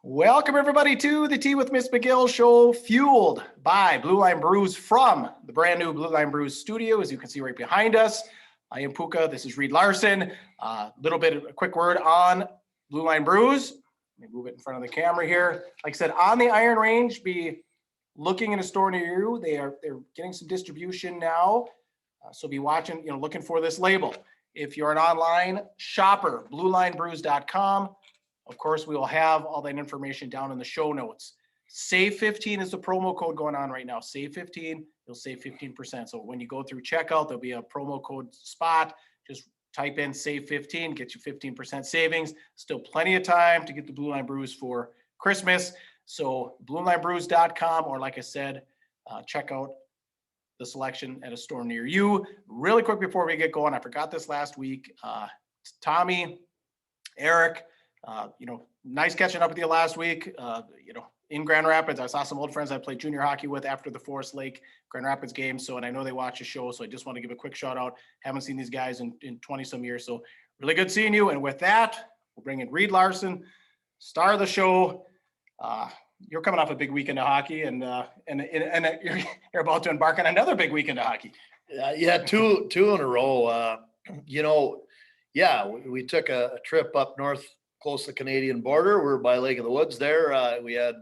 Welcome everybody to the Tea with Ms McGill Show, fueled by Blue Line Brews from the brand new Blue Line Brews studio, as you can see right behind us. I am Puka. This is Reed Larson. A quick word on Blue Line Brews. Let me move it in front of the camera here. Like I said, on the Iron Range, be looking in a store near you. They're getting some distribution now, so be watching. Looking for this label. If you're an online shopper, bluelinebrews.com. Of course, we will have all that information down in the show notes. Save 15 is the promo code going on right now. Save 15, you'll save 15%. So when you go through checkout, there'll be a promo code spot. Just type in save 15, get you 15% savings. Still plenty of time to get the Blue Line Brews for Christmas. So bluelinebrews.com, or like I said, check out the selection at a store near you. Really quick before we get going, I forgot this last week. Tommy, Eric, nice catching up with you last week. In Grand Rapids, I saw some old friends I played junior hockey with after the Forest Lake Grand Rapids game. And I know they watch the show. So I just want to give a quick shout out. Haven't seen these guys in 20 some years. So really good seeing you. And with that, we'll bring in Reed Larson, star of the show. You're coming off a big weekend of hockey and you're about to embark on another big weekend of hockey. Yeah. Two in a row. We took a trip up north, close to the Canadian border. We're by Lake of the Woods there. We had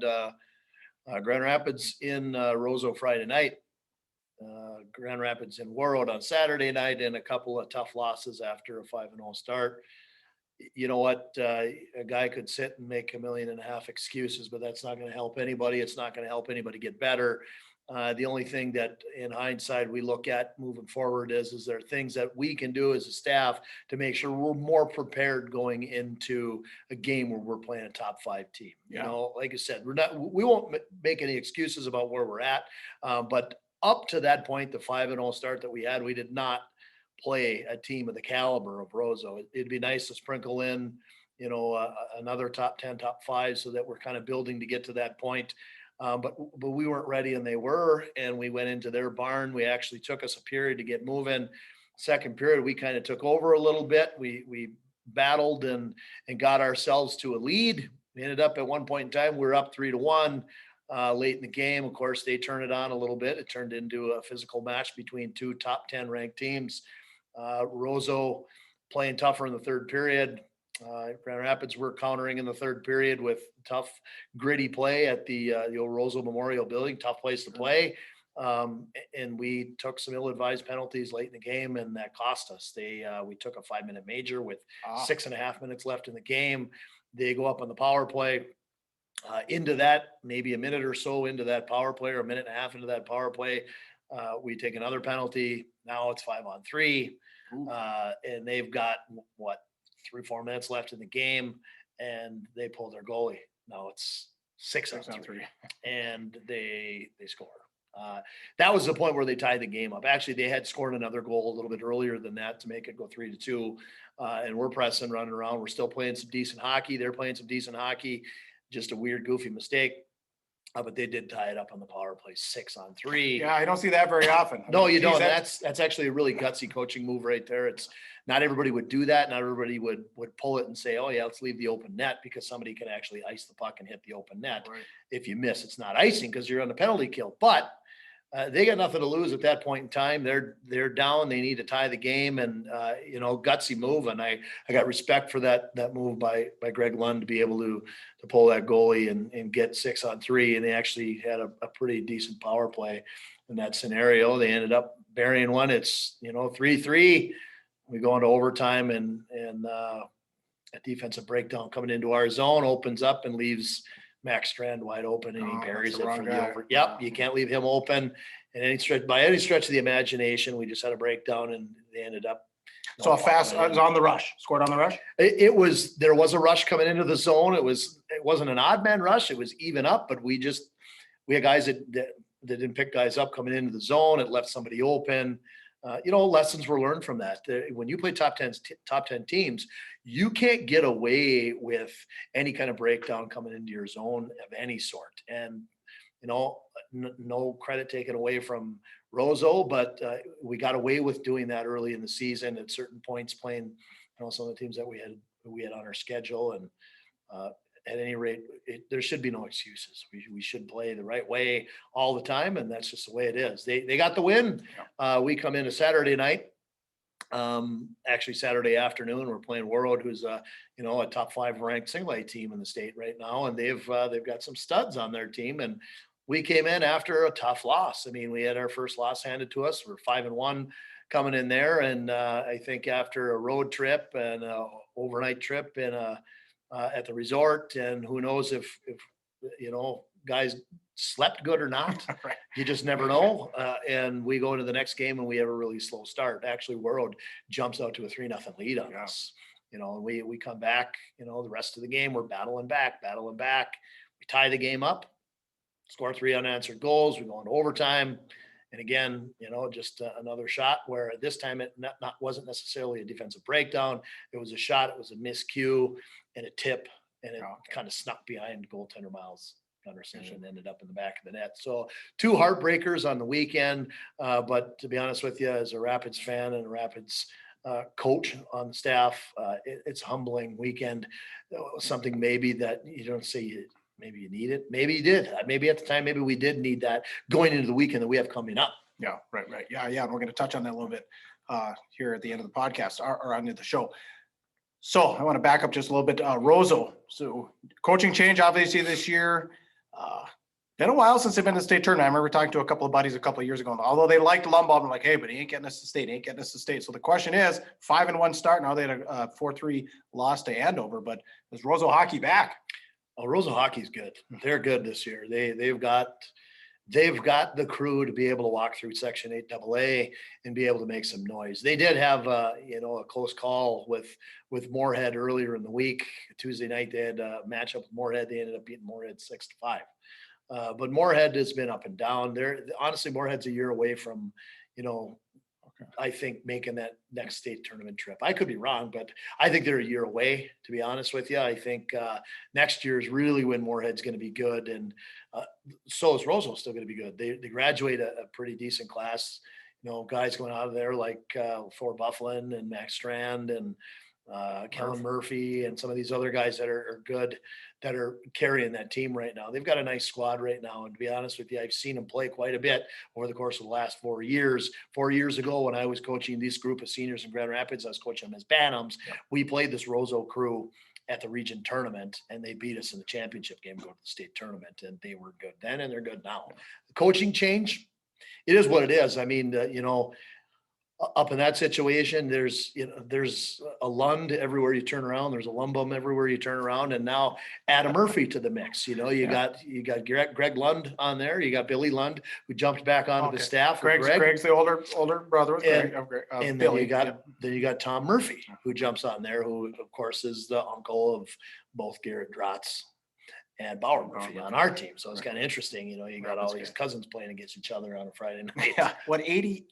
Grand Rapids in Roseau Friday night, Grand Rapids in Warroad on Saturday night, and a couple of tough losses after a 5-0 start. You know what? A guy could sit and make $1.5 million excuses, but that's not going to help anybody. It's not going to help anybody get better. The only thing that in hindsight we look at moving forward is there things that we can do as a staff to make sure we're more prepared going into a game where we're playing a top 5 team. Yeah. Like I said, we won't make any excuses about where we're at. But up to that point, the 5-0 start that we had, we did not play a team of the caliber of Roseau. It'd be nice to sprinkle in, another top 10, top 5, so that we're kind of building to get to that point. But we weren't ready, and they were, and we went into their barn. We actually took us a period to get moving. Second period, we kind of took over a little bit. We battled and got ourselves to a lead. We ended up at one point in time, we were up 3-1 late in the game. Of course, they turned it on a little bit. It turned into a physical match between two top 10 ranked teams. Roseau playing tougher in the third period. Grand Rapids were countering in the third period with tough, gritty play at the old Roseau Memorial Building. Tough place to play. And we took some ill-advised penalties late in the game, and that cost us. We took a 5-minute major with 6.5 minutes left in the game. They go up on the power play. Into that, maybe a minute or so into that power play, or a minute and a half into that power play, we take another penalty. Now it's 5-on-3. And they've got 3-4 minutes left in the game, and they pull their goalie. Now it's 6-on-3, and they score. That was the point where they tied the game up. Actually, they had scored another goal a little bit earlier than that to make it go 3-2. And we're pressing, running around. We're still playing some decent hockey. They're playing some decent hockey. Just a weird, goofy mistake. But they did tie it up on the power play, 6-on-3. Yeah, I don't see that very often. No, you don't. That's actually a really gutsy coaching move right there. It's not everybody would do that. Not everybody would pull it and say, oh yeah, let's leave the open net, because somebody can actually ice the puck and hit the open net. Right. If you miss, it's not icing because you're on the penalty kill. But they got nothing to lose at that point in time. They're down. They need to tie the game, and gutsy move. And I got respect for that move by Greg Lund to be able to pull that goalie and get 6-on-3. And they actually had a pretty decent power play in that scenario. They ended up burying one. It's 3-3. We go into overtime, and a defensive breakdown coming into our zone opens up and leaves Max Strand wide open, and he buries it from the over. Yep, you can't leave him open. And by any stretch of the imagination, we just had a breakdown, and they ended up. So it was on the rush. Scored on the rush. There was a rush coming into the zone. It wasn't an odd man rush. It was even up, but we had guys that didn't pick guys up coming into the zone. It left somebody open. Lessons were learned from that. When you play top 10 teams, you can't get away with any kind of breakdown coming into your zone of any sort. And, no credit taken away from Roseau, but we got away with doing that early in the season at certain points, playing, some of the teams that we had on our schedule. And at any rate, there should be no excuses. We should play the right way all the time, and that's just the way it is. They got the win. We come in a Saturday night. Actually Saturday afternoon, we're playing Warroad, who's a top 5 ranked single A team in the state right now, and they've got some studs on their team. And we came in after a tough loss. I mean, we had our first loss handed to us. We're 5-1 coming in there, and I think after a road trip and a overnight trip in at the resort, and who knows if guys slept good or not. Right. You just never know. And we go into the next game and we have a really slow start. Actually, Warroad jumps out to a 3-0 lead on us. And we come back, the rest of the game, we're battling back. We tie the game up, score 3 unanswered goals. We go into overtime. And again, just another shot where this time it wasn't necessarily a defensive breakdown. It was a shot. It was a miscue and a tip, and it kind of snuck behind goaltender Miles Gunderson and ended up in the back of the net. So 2 heartbreakers on the weekend. But to be honest with you, as a Rapids fan and a Rapids coach on the staff, it's a humbling weekend. Something maybe that you don't say maybe you need it. Maybe you did. Maybe at the time, maybe we did need that going into the weekend that we have coming up. Yeah, right. Yeah. And we're going to touch on that a little bit here at the end of the podcast or on the show. So I want to back up just a little bit. Roseau. So coaching change, obviously, this year. Been a while since they've been to the state tournament. I remember talking to a couple of buddies a couple of years ago. Although they liked Lumbaugh, I'm like, hey, but he ain't getting us to state. So the question is, 5-1 start. Now they had a 4-3 loss to Andover. But is Roseau hockey back? Oh, Roseau hockey's good. They're good this year. They've got the crew to be able to walk through Section 8 AA and be able to make some noise. They did have a close call with Moorhead earlier in the week. Tuesday night they had a matchup with Moorhead. They ended up beating Moorhead 6-5. But Moorhead has been up and down. Honestly, Moorhead's a year away from, I think making that next state tournament trip. I could be wrong, but I think they're a year away, to be honest with you. I think next year is really when Moorhead's going to be good. And so is Roseau still going to be good. They graduate a pretty decent class. Guys going out of there like Thor Bufflin and Max Strand and Kellen Murphy and some of these other guys that are good, that are carrying that team right now. They've got a nice squad right now. And to be honest with you, I've seen them play quite a bit over the course of the last 4 years. 4 years ago, when I was coaching this group of seniors in Grand Rapids, I was coaching them as Bantams. Yeah. We played this Roseau crew at the region tournament, and they beat us in the championship game, go to the state tournament, and they were good then, and they're good now. The coaching change, it is what it is. I mean, up in that situation, there's a Lund everywhere you turn around. There's a Lumbum everywhere you turn around, and now add a Murphy to the mix. You got Greg Lund on there. You got Billy Lund, who jumped back onto the staff. Greg's the older brother. And Billy. Then you got Tom Murphy, who jumps on there, who of course is the uncle of both Garrett Dratz and Bauer Murphy on our team. So it's kind of interesting. You got all these cousins playing against each other on a Friday night. Yeah. What 80?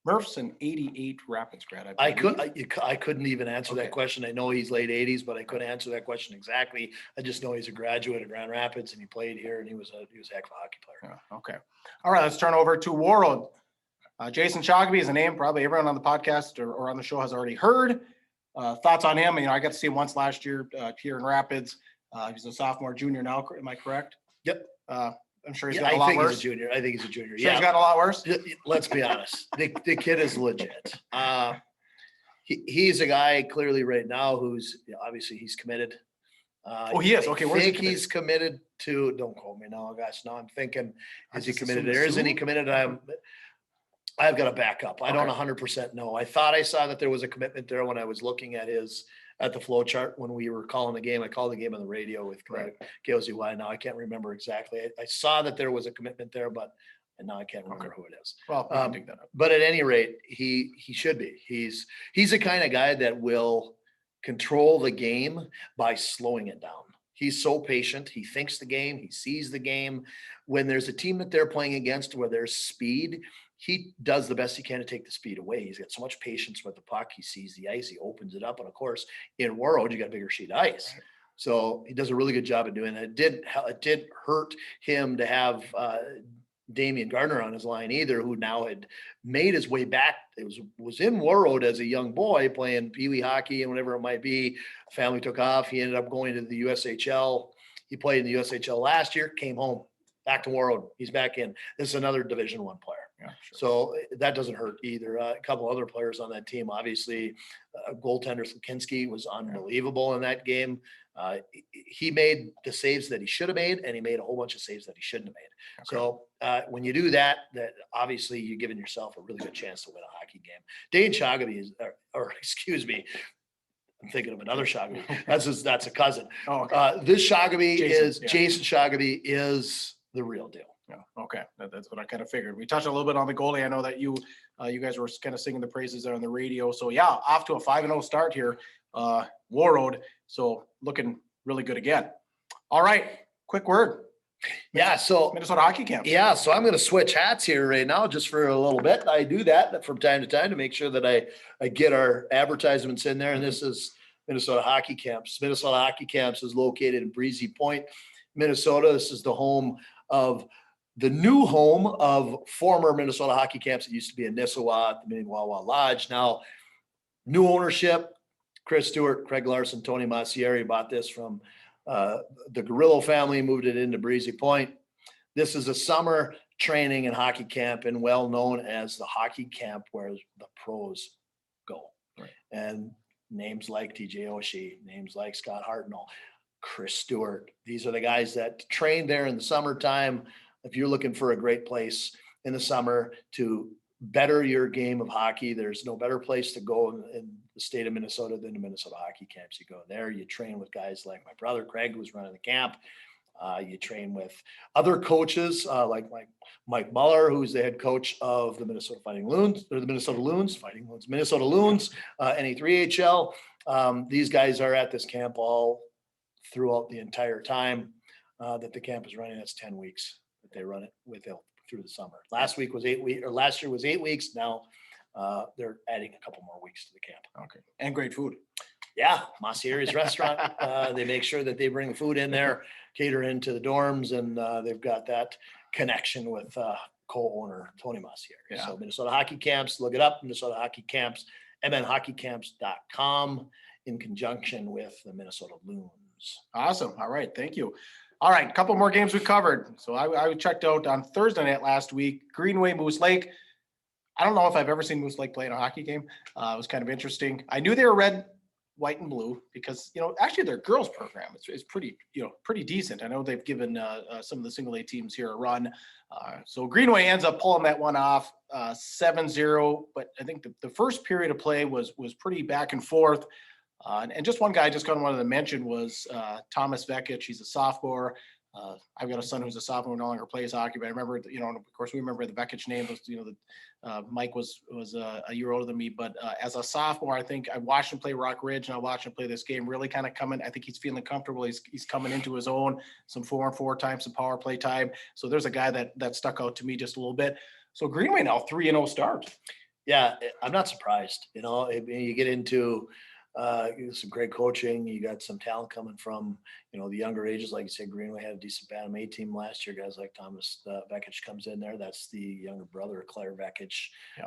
Murph's an 88 Rapids grad. I couldn't even answer that question. I know he's late 80s, but I couldn't answer that question exactly. I just know he's a graduate of Grand Rapids and he played here, and he was a heck of a hockey player. Yeah, okay. All right, let's turn over to Warroad. Jason Shogby is a name probably everyone on the podcast or on the show has already heard. Thoughts on him? I got to see him once last year here in Rapids. He's a sophomore, junior now. Am I correct? Yep. I'm sure he's got a lot worse. I think he's a junior. Sure, he's got a lot worse. Let's be honest. The kid is legit. He's a guy clearly right now who's obviously he's committed. He is. Okay, I think he's committed to. Don't quote me now. Gosh, now I'm thinking, is he committed there? Isn't he committed? I've got to back up. I don't 100% know. I thought I saw that there was a commitment there when I was looking at the flow chart when we were calling the game. I called the game on the radio with G.O.A.T. Now I can't remember exactly. I saw that there was a commitment there, but now I can't remember who it is. Well, we can dig that up. But at any rate, he should be. He's the kind of guy that will control the game by slowing it down. He's so patient. He thinks the game. He sees the game. When there's a team that they're playing against where there's speed, he does the best he can to take the speed away. He's got so much patience with the puck. He sees the ice. He opens it up. And of course, in Warroad, you got a bigger sheet of ice. Right. So he does a really good job of doing that. It did hurt him to have Damian Gardner on his line either, who now had made his way back. It was in Warroad as a young boy playing Pee Wee hockey and whatever it might be. Family took off. He ended up going to the USHL. He played in the USHL last year, came home, back to Warroad. He's back in. This is another Division I player. Yeah, sure. So that doesn't hurt either. A couple other players on that team, obviously, goaltender Kinski was unbelievable in that game. He made the saves that he should have made, and he made a whole bunch of saves that he shouldn't have made. Okay. So when you do that, obviously you're giving yourself a really good chance to win a hockey game. Dane Shogamy is, or excuse me, I'm thinking of another Shogamy. That's a cousin. Oh, okay. This Shogamy Jason Shogamy is the real deal. Yeah. Okay. That's what I kind of figured. We touched a little bit on the goalie. I know that you guys were kind of singing the praises there on the radio. So yeah, off to a 5-0 start here, Warroad. So looking really good again. All right. Quick word. Yeah. So Minnesota hockey camp. Yeah. So I'm going to switch hats here right now, just for a little bit. I do that from time to time to make sure that I get our advertisements in there. And this is Minnesota hockey camps. Minnesota hockey camps is located in Breezy Point, Minnesota. This is the home of the new home of former Minnesota hockey camps. It used to be in Nissawat, the Minnewawa Lodge. Now, new ownership, Chris Stewart, Craig Larson, Tony Massieri bought this from the Garillo family, moved it into Breezy Point. This is a summer training and hockey camp, and well known as the hockey camp where the pros go. Right. And names like TJ Oshie, names like Scott Hartnell, Chris Stewart. These are the guys that train there in the summertime. If you're looking for a great place in the summer to better your game of hockey, there's no better place to go in the state of Minnesota than the Minnesota hockey camps. You go there, you train with guys like my brother Craig, who's running the camp. You train with other coaches like Mike Muller, who's the head coach of the Minnesota Fighting Loons, or the Minnesota Loons, NA3HL. These guys are at this camp all throughout the entire time that the camp is running. That's 10 weeks that they run it through the summer. Last year was 8 weeks. Now they're adding a couple more weeks to the camp. Okay. And great food. Yeah, Massieri's restaurant. They make sure that they bring the food in there, cater into the dorms, and they've got that connection with co-owner Tony Massieri. Yeah. So Minnesota Hockey Camps, look it up, Minnesota Hockey Camps, mnhockeycamps.com, in conjunction with the Minnesota Loons. Awesome. All right. Thank you. All right. A couple more games we covered. So I checked out on Thursday night last week, Greenway, Moose Lake. I don't know if I've ever seen Moose Lake play in a hockey game. It was kind of interesting. I knew they were red, white, and blue because, actually their girls program is pretty, pretty decent. I know they've given some of the single A teams here a run. So Greenway ends up pulling that one off 7-0, but I think the first period of play was pretty back and forth. And just one guy I just kind of wanted to mention was Thomas Vekic. He's a sophomore. I've got a son who's a sophomore, no longer plays hockey, but I remember, of course, we remember the Vekic name. Mike was a year older than me, but as a sophomore, I think I watched him play Rock Ridge, and I watched him play this game. Really kind of coming. I think he's feeling comfortable. He's coming into his own. Some 4-on-4 time, some power play time. So there's a guy that stuck out to me just a litlittle bit. So Greenway now 3-0 start. Yeah, I'm not surprised. You get into some great coaching. You got some talent coming from, the younger ages. Like you said, Greenway had a decent Bantam A team last year. Guys like Thomas Vekic comes in there. That's the younger brother of Claire Vekic,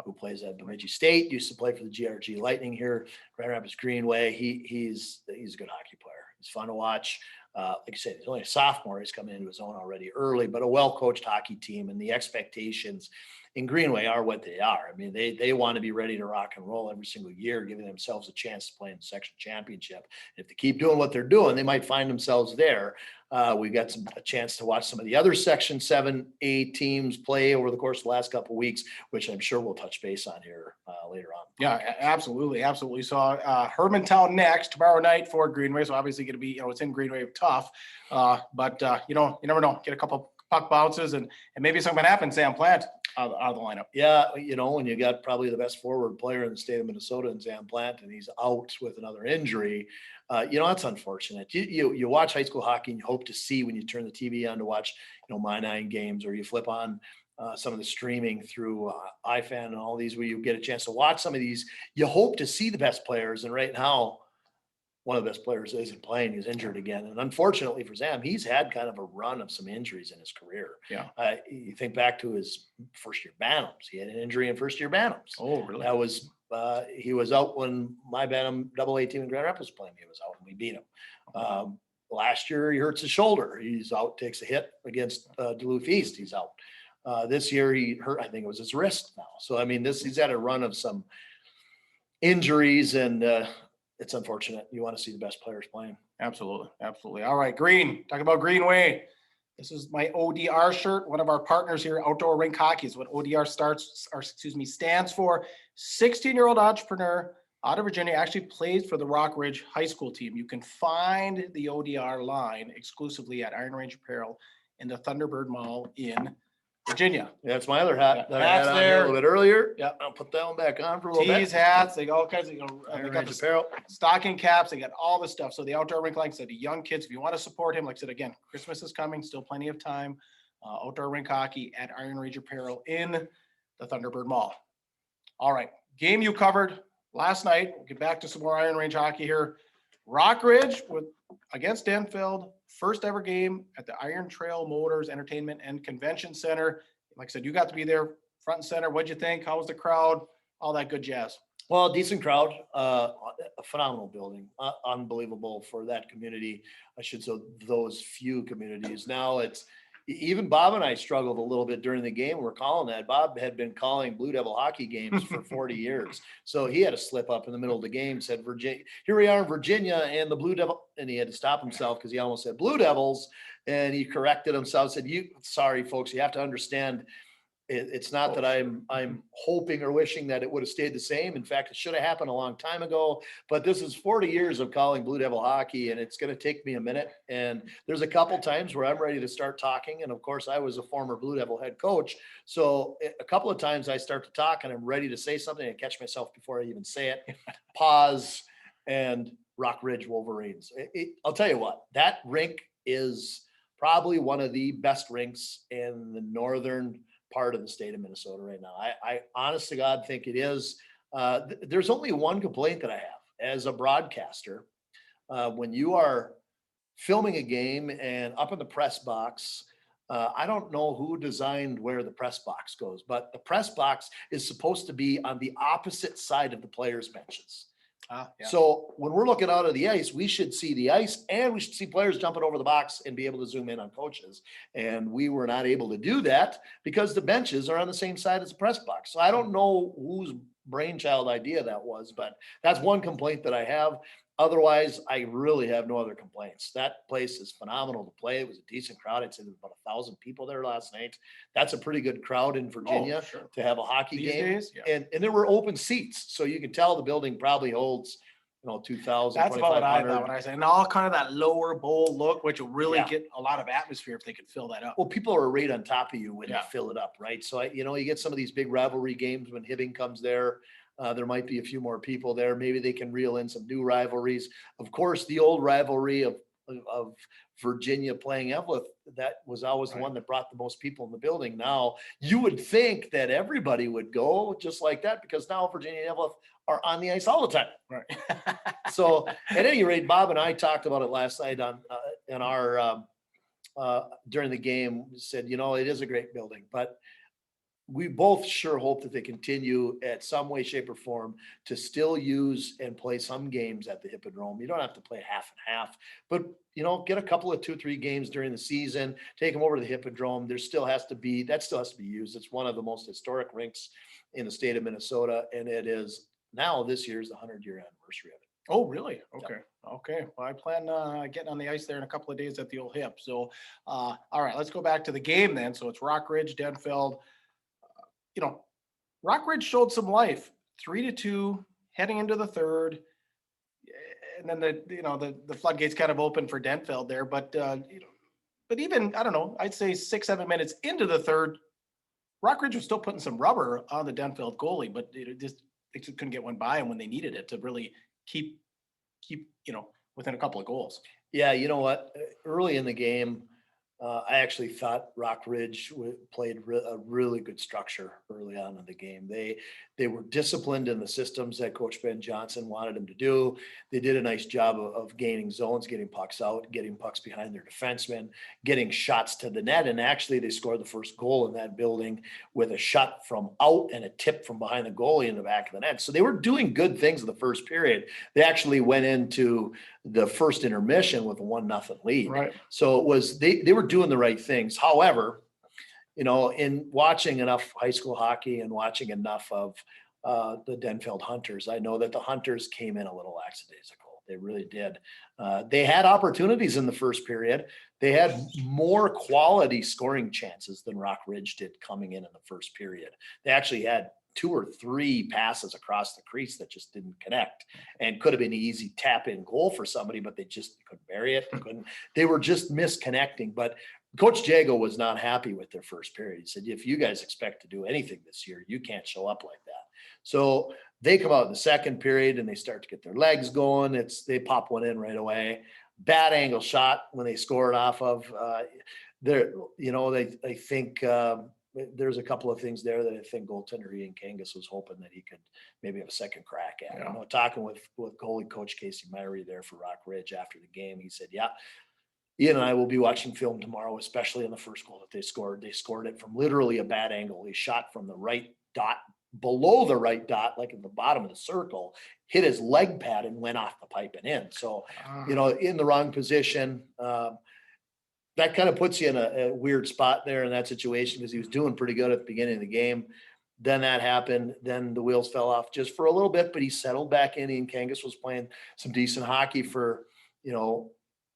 who plays at Bemidji State. Used to play for the GRG Lightning here, Grand Rapids Greenway. He's a good hockey player. He's fun to watch. Like I said, he's only a sophomore. He's coming into his own already early, but a well-coached hockey team, and the expectations in Greenway are what they are. I mean, they want to be ready to rock and roll every single year, giving themselves a chance to play in the section championship. If they keep doing what they're doing, they might find themselves there. We've got a chance to watch some of the other Section 7A teams play over the course of the last couple of weeks, which I'm sure we'll touch base on here later on. Yeah, absolutely. Absolutely. So Hermantown next tomorrow night for Greenway. So obviously going to be, it's in Greenway, tough. But you never know. Get a couple puck bounces and maybe something happens. Sam Plant out of the lineup. Yeah, when you got probably the best forward player in the state of Minnesota in Sam Plant, and he's out with another injury, that's unfortunate. You watch high school hockey and you hope to see, when you turn the TV on to watch, my nine games, or you flip on some of the streaming through iFan and all these, where you get a chance to watch some of these, you hope to see the best players. And right now, one of the best players isn't playing, he's injured again. And unfortunately for Sam, he's had kind of a run of some injuries in his career. Yeah. You think back to his first year Bantams. He had an injury in first year Bantams. Oh, really? That was, he was out when my Bantam AA team in Grand Rapids was playing. He was out and we beat him. Last year, he hurts his shoulder. He's out, takes a hit against Duluth East. He's out. This year, he hurt, I think it was his wrist now. So, I mean, he's had a run of some injuries, and it's unfortunate. You want to see the best players playing. Absolutely. Absolutely. All right. Green. Talk about Greenway. This is my ODR shirt. One of our partners here, Outdoor Rink Hockey, is what ODR stands for. 16-year-old entrepreneur out of Virginia, actually plays for the Rock Ridge High School team. You can find the ODR line exclusively at Iron Range Apparel in the Thunderbird Mall in Virginia. Yeah, that's my other hat that I Hats had on here a little bit earlier. Yeah. I'll put that one back on for a little bit. Tees, hats, they got all kinds of, Iron they got Range the apparel. stocking caps, they got all the stuff. So the Outdoor Rink, like I said, the young kids, if you want to support him, like I said, again, Christmas is coming, still plenty of time. Outdoor Rink Hockey at Iron Range Apparel in the Thunderbird Mall. All right, game you covered last night. We'll get back to some more Iron Range hockey here. Rock Ridge against Denfeld, first ever game at the Iron Trail Motors Entertainment and Convention Center. Like I said, you got to be there front and center. What'd you think? How was the crowd? All that good jazz. Well, decent crowd, a phenomenal building, unbelievable for that community. I should say those few communities. Now it's even Bob and I struggled a little bit during the game. We're calling that. Bob had been calling Blue Devil hockey games for 40 years. So he had to slip up in the middle of the game, said, Virginia, here we are in Virginia and the Blue Devil. And he had to stop himself because he almost said Blue Devils. And he corrected himself, said, sorry, folks, you have to understand. It's not that I'm hoping or wishing that it would have stayed the same. In fact, it should have happened a long time ago. But this is 40 years of calling Blue Devil hockey, and it's going to take me a minute. And there's a couple times where I'm ready to start talking. And of course, I was a former Blue Devil head coach. So a couple of times I start to talk and I'm ready to say something and catch myself before I even say it. Pause and Rock Ridge Wolverines. I'll tell you what, that rink is probably one of the best rinks in the northern part of the state of Minnesota right now. I honest to God think it is. There's only one complaint that I have as a broadcaster. When you are filming a game and up in the press box, I don't know who designed where the press box goes, but the press box is supposed to be on the opposite side of the players' benches. Yeah. So when we're looking out of the ice, we should see the ice and we should see players jumping over the box and be able to zoom in on coaches. And we were not able to do that because the benches are on the same side as the press box. So I don't know whose brainchild idea that was, but that's one complaint that I have. Otherwise, I really have no other complaints. That place is phenomenal to play. It was a decent crowd. I'd say there were about 1,000 people there last night. That's a pretty good crowd in Virginia to have a hockey game. Days, yeah. And there were open seats. So you can tell the building probably holds, 2,000. That's about what I thought when I said, and all kind of that lower bowl look, which will really get a lot of atmosphere if they could fill that up. Well, people are right on top of you when they fill it up, right? So, you get some of these big rivalry games when Hibbing comes there. There might be a few more people there. Maybe they can reel in some new rivalries. Of course, the old rivalry of Virginia playing Evelyn, that was always the one that brought the most people in the building. Now, you would think that everybody would go just like that because now Virginia and Evelyn are on the ice all the time. Right. So, at any rate, Bob and I talked about it last night in our during the game. Said, it is a great building, but we both sure hope that they continue at some way, shape, or form to still use and play some games at the Hippodrome. You don't have to play half and half, but get a couple of 2-3 games during the season, take them over to the Hippodrome. That still has to be used. It's one of the most historic rinks in the state of Minnesota, and it is now this year's the 100-year anniversary of it. Oh, really? Okay. Yep. Okay. Well, I plan getting on the ice there in a couple of days at the old Hip. So, all right, let's go back to the game then. So it's Rock Ridge, Denfeld. Rock Ridge showed some life, 3-2 heading into the third. And then the floodgates kind of opened for Denfeld there, but even, I don't know, I'd say 6-7 minutes into the third, Rock Ridge was still putting some rubber on the Denfeld goalie, but they just couldn't get one by him when they needed it to really keep within a couple of goals. Yeah. You know what? Early in the game, I actually thought Rock Ridge played a really good structure early on in the game. They were disciplined in the systems that Coach Ben Johnson wanted them to do. They did a nice job of gaining zones, getting pucks out, getting pucks behind their defensemen, getting shots to the net. And actually, they scored the first goal in that building with a shot from out and a tip from behind the goalie in the back of the net. So they were doing good things in the first period. They actually went into the first intermission with a 1-0 lead. Right. So it was, they were doing the right things. However, in watching enough high school hockey and watching enough of the Denfeld Hunters, I know that the Hunters came in a little lackadaisical. They really did. They had opportunities in the first period. They had more quality scoring chances than Rock Ridge did coming in the first period. They actually had 2 or 3 passes across the crease that just didn't connect, and could have been an easy tap in goal for somebody, but they just couldn't bury it. They were just misconnecting. But Coach Jago was not happy with their first period. He said, if you guys expect to do anything this year, you can't show up like that. So they come out in the second period and they start to get their legs going. They pop one in right away. Bad angle shot when they scored off of I think there's a couple of things there that I think goaltender Ian Kangas was hoping that he could maybe have a second crack at. Yeah. Talking with goalie coach Casey Myrie there for Rock Ridge after the game, he said, yeah, Ian and I will be watching film tomorrow, especially in the first goal that they scored. They scored it from literally a bad angle. He shot from the right dot, below the right dot, like at the bottom of the circle, hit his leg pad and went off the pipe and in. So, in the wrong position. That kind of puts you in a weird spot there in that situation, because he was doing pretty good at the beginning of the game. Then that happened. Then the wheels fell off just for a little bit, but he settled back in. Ian Kangas was playing some decent hockey for,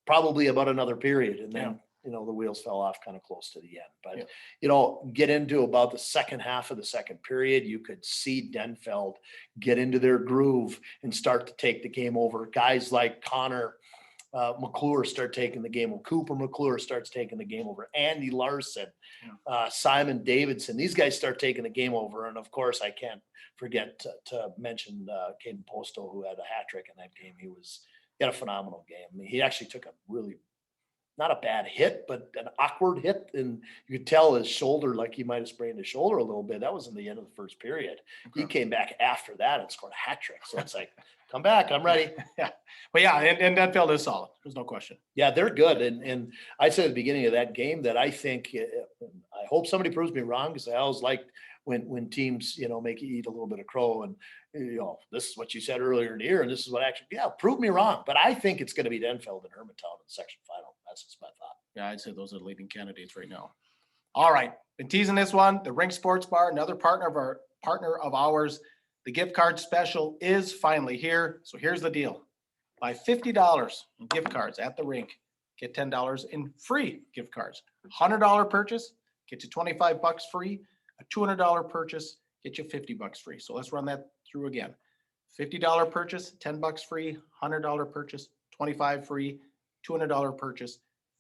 probably about another period. And then, the wheels fell off kind of close to the end. But, get into about the second half of the second period, you could see Denfeld get into their groove and start to take the game over. Guys like Connor McClure start taking the game over. Cooper McClure starts taking the game over. Andy Larson, Simon Davidson. These guys start taking the game over. And of course, I can't forget to mention Caden Posto, who had a hat trick in that game. He had a phenomenal game. I mean, he actually took a really, not a bad hit, but an awkward hit. And you could tell his shoulder, like he might have sprained his shoulder a little bit. That was in the end of the first period. Okay. He came back after that and scored a hat trick. So it's like, come back, I'm ready. And Denfeld is solid. There's no question. Yeah, they're good. And I said at the beginning of that game that I think, I hope somebody proves me wrong, because I always like when teams, make you eat a little bit of crow, and, this is what you said earlier in the year, and this is what actually, prove me wrong. But I think it's going to be Denfeld and Hermantown in the section final. That's just my thought. Yeah, I'd say those are the leading candidates right now. All right. Been teasing this one. The Rink Sports Bar, another partner of ours. The gift card special is finally here. So here's the deal. Buy $50 in gift cards at the rink, get $10 in free gift cards. $100 purchase, get you $25 free. A $200 purchase, get you $50 free. So let's run that through again. $50 purchase, $10 free. $100 purchase, $25 free. $200 purchase,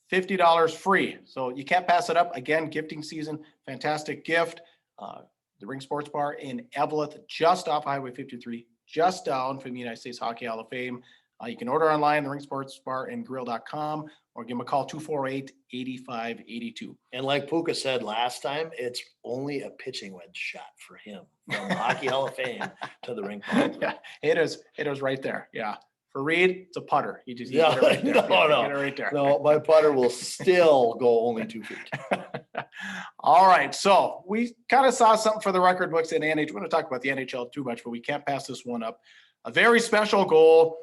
$50 free. So you can't pass it up. Again, gifting season, fantastic gift. The Rink Sports Bar in Eveleth, just off Highway 53, just down from the United States Hockey Hall of Fame. You can order online, the Rink Sports Bar and Grill.com, or give them a call, 248-8582. And like Puka said last time, it's only a pitching wedge shot for him from the Hockey Hall of Fame to the rink. Yeah, it is right there. Yeah. For Reed, it's a putter. You get it right there. No. Get it right there. No, my putter will still go only 2 feet. All right. So we kind of saw something for the record books in NHL. We're going to talk about the NHL too much, but we can't pass this one up. A very special goal.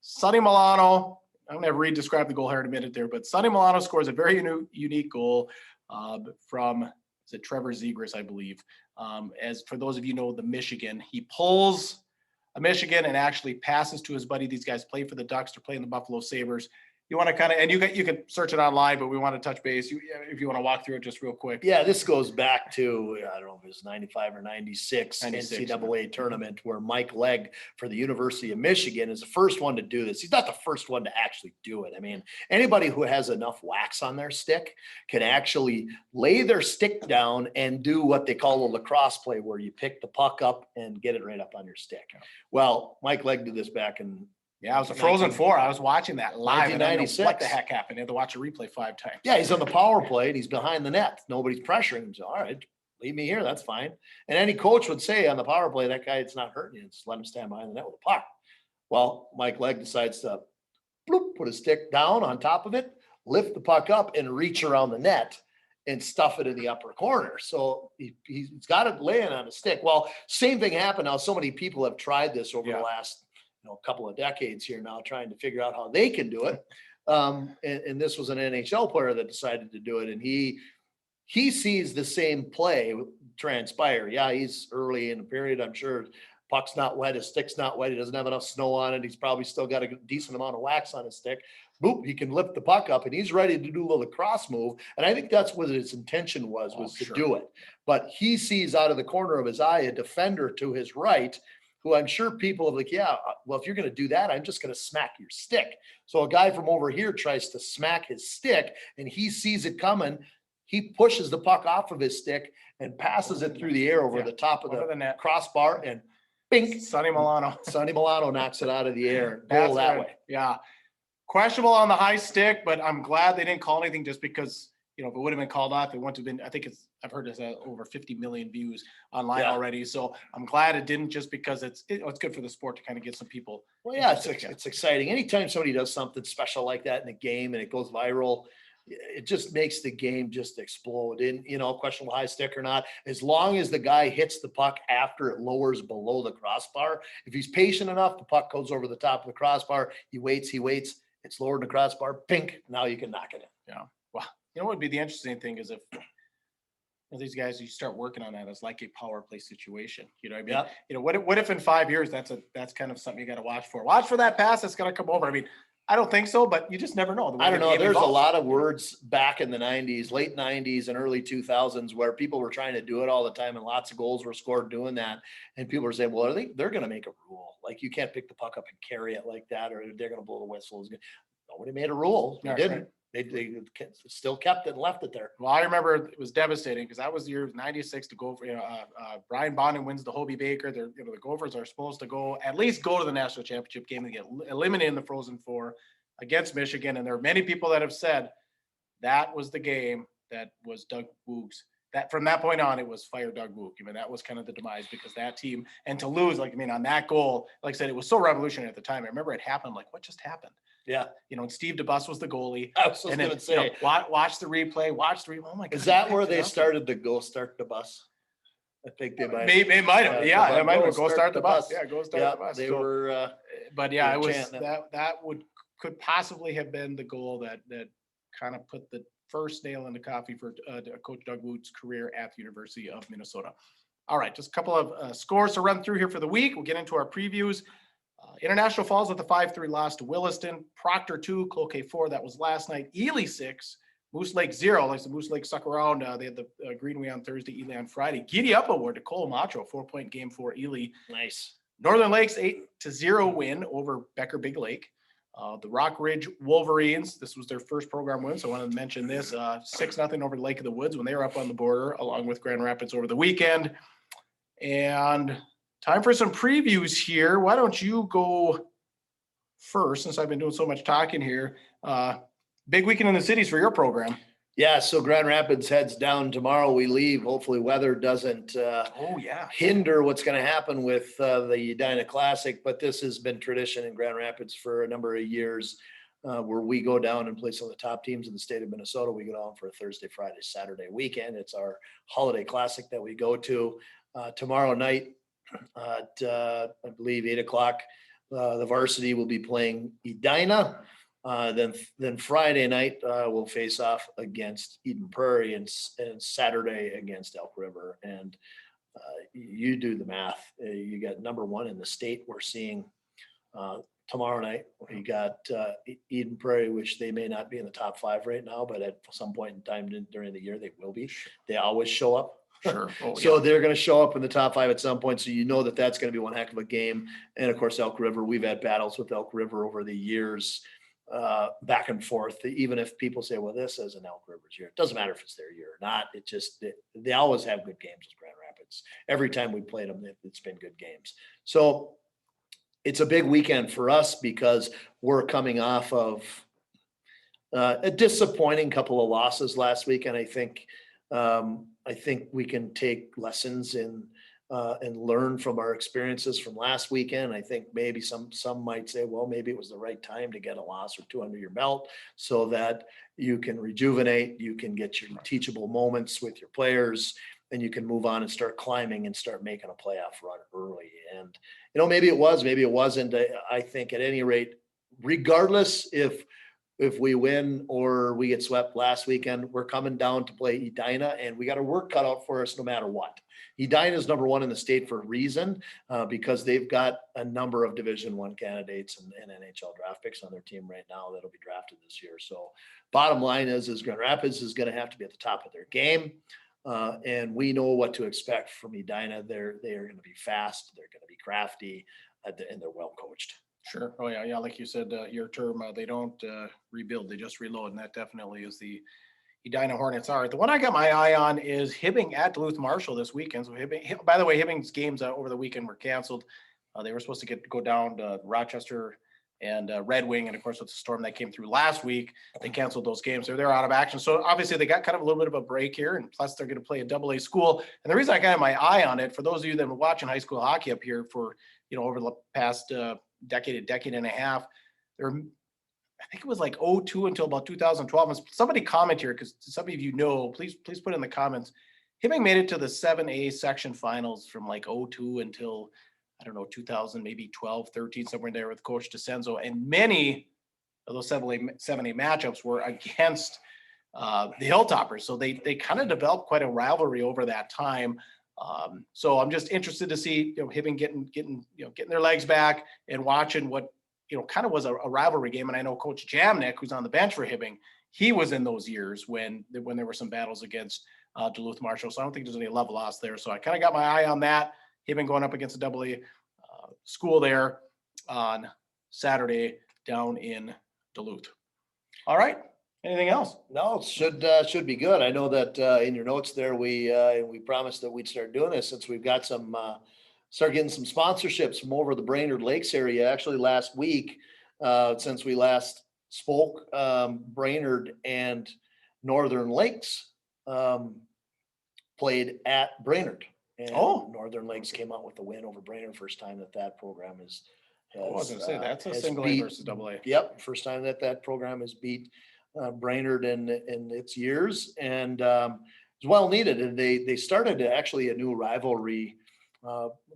Sonny Milano. I'm going to have Reed describe the goal here in a minute there, but Sonny Milano scores a very unique goal from, is it Trevor Zegras, I believe. As for those of you know, the Michigan, he pulls a Michigan and actually passes to his buddy. These guys play for the Ducks. They're playing the Buffalo Sabres. You want to kind of, and you can search it online, but we want to touch base. If you want to walk through it just real quick. Yeah, this goes back to, I don't know if it was 95 or 96 NCAA tournament, where Mike Legg for the University of Michigan is the first one to do this. He's not the first one to actually do it. I mean, anybody who has enough wax on their stick can actually lay their stick down and do what they call a lacrosse play, where you pick the puck up and get it right up on your stick. Well, Mike Legg did this back in Yeah, it was a Frozen Four. I was watching that live and I didn't know what the 1996. heck happened. I had to watch a replay 5 times. Yeah, he's on the power play and he's behind the net. Nobody's pressuring him. So, all right, leave me here. That's fine. And any coach would say on the power play, that guy, it's not hurting you. Just let him stand behind the net with the puck. Well, Mike Legg decides to bloop, put his stick down on top of it, lift the puck up and reach around the net and stuff it in the upper corner. So he's got it laying on a stick. Well, same thing happened. Now, so many people have tried this over the last couple of decades here now, trying to figure out how they can do it. And this was an NHL player that decided to do it. And he sees the same play transpire. Yeah, he's early in the period. I'm sure puck's not wet, his stick's not wet. He doesn't have enough snow on it. He's probably still got a decent amount of wax on his stick. Boop, he can lift the puck up and he's ready to do a little lacrosse move. And I think that's what his intention was to do it. But he sees out of the corner of his eye a defender to his right, who I'm sure people are like, yeah, well, if you're going to do that, I'm just going to smack your stick. So a guy from over here tries to smack his stick and he sees it coming. He pushes the puck off of his stick and passes it through the air over the top of the net crossbar and bink. Sonny Milano knocks it out of the air. Goal that way. Yeah. Questionable on the high stick, but I'm glad they didn't call anything just because, if it would have been called off, it wouldn't have been, I think I've heard it's over 50 million views online already. So I'm glad it didn't, just because it's good for the sport to kind of get some people. Well, yeah, it's exciting. Anytime somebody does something special like that in a game and it goes viral, it just makes the game just explode. And, questionable high stick or not, as long as the guy hits the puck after it lowers below the crossbar, if he's patient enough, the puck goes over the top of the crossbar. He waits. It's lowered in the crossbar. Pink. Now you can knock it in. Yeah. Well, what would be the interesting thing is if these guys, you start working on that as like a power play situation. I mean? Yeah. What if in 5 years that's kind of something you got to watch for? Watch for that pass that's going to come over. I mean, I don't think so, but you just never know. I don't know. There's a lot of words back in the 90s, late 90s and early 2000s where people were trying to do it all the time and lots of goals were scored doing that. And people were saying, well, they're going to make a rule. Like you can't pick the puck up and carry it like that, or they're going to blow the whistles. Nobody made a rule. They didn't. Right. They still kept it and left it there. Well, I remember it was devastating because that was the year 96 to go for, Brian Bonin wins the Hobie Baker. The Gophers are supposed to at least go to the national championship game and get eliminated in the Frozen Four against Michigan. And there are many people that have said that was the game that was Doug Woog's. That from that point on, it was fire Doug Woog. I mean, that was kind of the demise because that team, and to lose, on that goal, like I said, it was so revolutionary at the time. I remember it happened. Like, what just happened? Yeah. And Steve DeBus was the goalie. I was going to say, watch the replay. Oh my God. Is that where they started the go start the bus? I think they might. They might have. Yeah, they might have. Go start the bus. Yeah, go start the bus. They were. But yeah, it was that could possibly have been the goal that kind of put the first nail in the coffee for Coach Doug Woog's career at the University of Minnesota. All right, just a couple of scores to run through here for the week. We'll get into our previews. International Falls with a 5-3 loss to Williston. Proctor 2, Cloquet 4. That was last night. Ely 6, Moose Lake 0. Like the Moose Lake stuck around. They had the Greenway on Thursday, Ely on Friday. Giddy Up Award to Cole Macho, 4-point game for Ely. Nice. Northern Lakes 8-0 win over Becker Big Lake. The Rock Ridge Wolverines, this was their first program win, so I wanted to mention this. 6-0 over Lake of the Woods when they were up on the border, along with Grand Rapids over the weekend. And time for some previews here. Why don't you go first, since I've been doing so much talking here. Big weekend in the cities for your program. Yeah, so Grand Rapids heads down tomorrow. We leave. Hopefully weather doesn't hinder what's going to happen with the Edina Classic, but this has been tradition in Grand Rapids for a number of years where we go down and play some of the top teams in the state of Minnesota. We go down for a Thursday, Friday, Saturday weekend. It's our holiday classic that we go to tomorrow night at, I believe, 8:00. The varsity will be playing Edina. Then Friday night we'll face off against Eden Prairie and Saturday against Elk River. And you do the math. You got number one in the state. We're seeing tomorrow night. You got Eden Prairie, which they may not be in the top 5 right now, but at some point in time during the year they will be. They always show up. Sure. So they're going to show up in the top 5 at some point. So that's going to be one heck of a game. And of course, Elk River. We've had battles with Elk River over the years. Back and forth, even if people say, well, this isn't Elk River's year. It doesn't matter if it's their year or not. They always have good games with Grand Rapids. Every time we played them, it's been good games. So it's a big weekend for us because we're coming off of a disappointing couple of losses last week. And I think we can take lessons and learn from our experiences from last weekend. I think maybe some might say, well, maybe it was the right time to get a loss or two under your belt so that you can rejuvenate, you can get your teachable moments with your players, and you can move on and start climbing and start making a playoff run early. And, maybe it was, maybe it wasn't. I think at any rate, regardless if we win or we get swept last weekend, we're coming down to play Edina, and we got our work cut out for us no matter what. Edina is number one in the state for a reason, because they've got a number of Division I candidates and NHL draft picks on their team right now that'll be drafted this year. So bottom line is Grand Rapids is going to have to be at the top of their game. And we know what to expect from Edina. They are going to be fast. They're going to be crafty, and they're well coached. Sure. Oh yeah. Yeah. Like you said, your term, they don't rebuild, they just reload. And that definitely is the Edina Hornets are. The one I got my eye on is Hibbing at Duluth Marshall this weekend. So Hibbing, by the way, Hibbing's games over the weekend were canceled. They were supposed to go down to Rochester and Red Wing. And of course, with the storm that came through last week, they canceled those games. They're out of action. So obviously they got kind of a little bit of a break here. And plus they're going to play a AA school. And the reason I got my eye on it, for those of you that have been watching high school hockey up here for, over the past decade and a half, I think it was like 2002 until about 2012. And somebody comment here, because some of you know, please put in the comments. Hibbing made it to the 7A section finals from like 2002 until, I don't know, 2000, maybe 12, 13, somewhere in there with Coach DeCenzo. And many of those 7A matchups were against the Hilltoppers. So they kind of developed quite a rivalry over that time. So I'm just interested to see, Hibbing getting their legs back and watching what, kind of was a rivalry game. And I know Coach Jamnik, who's on the bench for Hibbing, he was in those years when there were some battles against Duluth Marshall. So I don't think there's any love lost there. So I kind of got my eye on that. Hibbing going up against a AA school there on Saturday down in Duluth. All right. Anything else? No, it should be good. I know that in your notes there, we promised that we'd start doing this since we've got start getting some sponsorships from over the Brainerd Lakes area. Actually, last week, since we last spoke, Brainerd and Northern Lakes played at Brainerd. And Northern Lakes came out with a win over Brainerd. First time that program has. I was going to say that's a single A versus AA. Yep, first time that program has beat Brainerd in its years, and it's well needed. And they started actually a new rivalry,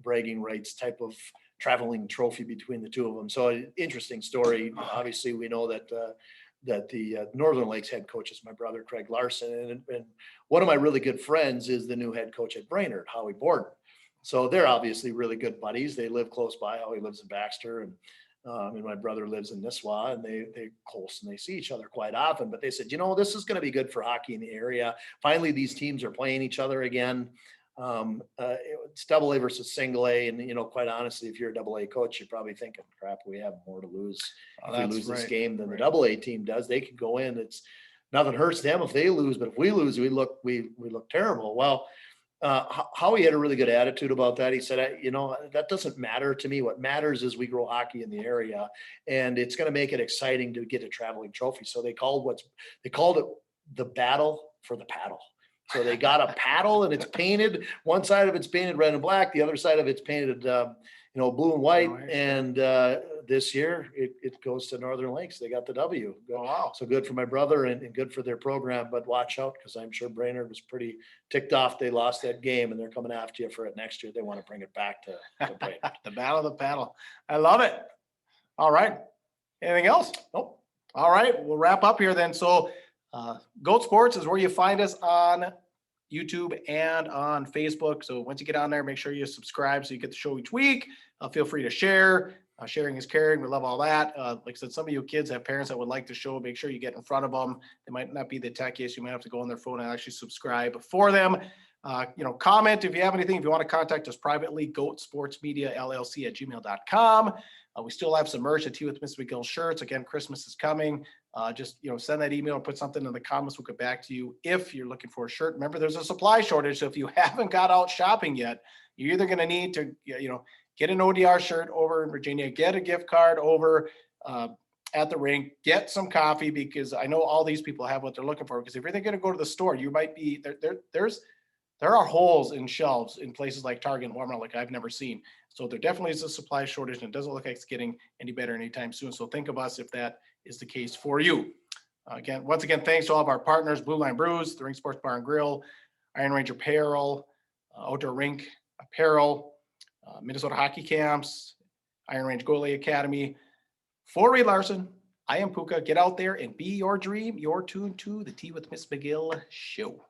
bragging rights type of traveling trophy between the two of them. So an interesting story. Obviously, we know that the Northern Lakes head coach is my brother, Craig Larson. And one of my really good friends is the new head coach at Brainerd, Howie Borden. So they're obviously really good buddies. They live close by. Howie lives in Baxter, and my brother lives in Nisswa, and they're close and they see each other quite often. But they said, this is going to be good for hockey in the area. Finally, these teams are playing each other again. It's AA versus single A. And, quite honestly, if you're a AA coach, you're probably thinking, crap, we have more to lose. If we lose this game than the AA team does. They could go in. It's nothing hurts them if they lose, but if we lose, we look terrible. Well, Howie had a really good attitude about that. He said, that doesn't matter to me. What matters is we grow hockey in the area, and it's going to make it exciting to get a traveling trophy. So they called it the battle for the paddle. So they got a paddle, and it's painted. One side of it's painted red and black. The other side of it's painted, blue and white. And this year it goes to Northern Lakes. They got the W. Oh, wow. So good for my brother and good for their program, but watch out, because I'm sure Brainerd was pretty ticked off. They lost that game, and they're coming after you for it next year. They want to bring it back to Brainerd. The battle of the paddle. I love it. All right. Anything else? Nope. All right. We'll wrap up here then. So Goat Sports is where you find us on YouTube and on Facebook. So once you get on there, make sure you subscribe so you get the show each week. Feel free to share. Sharing is caring. We love all that. Like I said, some of you kids have parents that would like the show. Make sure you get in front of them. They might not be the techiest. You might have to go on their phone and actually subscribe for them. Comment if you have anything. If you want to contact us privately, Goatsportsmediallc at gmail.com. We still have some merch at Tea with Ms McGill shirts. Again, Christmas is coming. Just send that email or put something in the comments. We'll get back to you if you're looking for a shirt. Remember, there's a supply shortage. So if you haven't got out shopping yet, you're either going to need to, get an ODR shirt over in Virginia, get a gift card over at the rink, get some coffee, because I know all these people have what they're looking for. Because if you're going to go to the store, you might be there are holes in shelves in places like Target and Walmart like I've never seen. So there definitely is a supply shortage, and it doesn't look like it's getting any better anytime soon. So think of us if that is the case for you. Once again, thanks to all of our partners: Blue Line Brews, the Rink Sports Bar and Grill, Iron Range Apparel, Outdoor Rink Apparel, Minnesota Hockey Camps, Iron Range Goalie Academy. For Reed Larson, I am Puka. Get out there and be your dream. You're tuned to the Tea with Ms. McGill show.